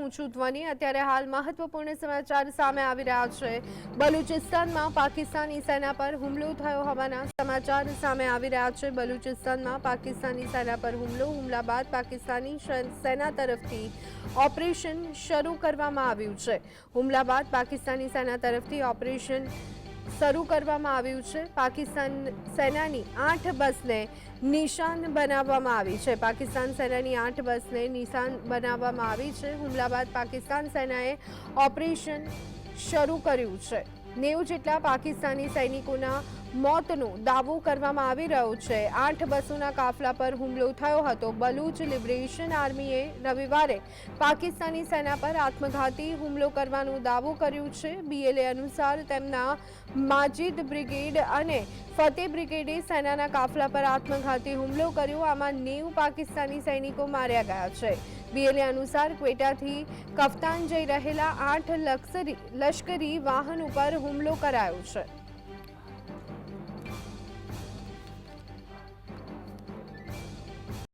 ઊંચું ધ્વનિ। અત્યારે હાલ મહત્વપૂર્ણ સમાચાર સામે આવી રહ્યા છે। બલુચિસ્તાનમાં પાકિસ્તાની સેના પર હુમલો થયો હોવાના સમાચાર સામે આવી રહ્યા છે। બલુચિસ્તાનમાં પાકિસ્તાની સેના પર હુમલા બાદ પાકિસ્તાની સેના તરફથી ઓપરેશન શરૂ કરવામાં આવ્યું છે। હુમલા બાદ પાકિસ્તાની સેના તરફથી ઓપરેશન શરૂ કરવામાં આવ્યું છે। પાકિસ્તાન સેનાની 8 બસને નિશાન બનાવવામાં આવી છે। પાકિસ્તાન સેનાની 8 બસને નિશાન બનાવવામાં આવી છે। હુમલા બાદ પાકિસ્તાન સેનાએ ઓપરેશન શરૂ કર્યું છે। 90 જેટલા પાકિસ્તાની સૈનિકોના મોતનો દાવો કરવામાં આવી રહ્યો છે। 8 બસોના કાફલા પર હુમલો થયો હતો। બલુચ લિબરેશન આર્મીએ રવિવારે પાકિસ્તાની સેના પર આત્મઘાતી હુમલો કરવાનો દાવો કર્યો છે। BLA અનુસાર તેમના માજિદ બ્રિગેડ અને ફતેહ બ્રિગેડે સેનાના કાફલા પર આત્મઘાતી હુમલો કર્યો। આમાં 90 પાકિસ્તાની સૈનિકો માર્યા ગયા છે। BLA અનુસાર ક્વેટાથી કફતાન જઈ રહેલા 8 લશ્કરી વાહન ઉપર હુમલો કરાયો છે।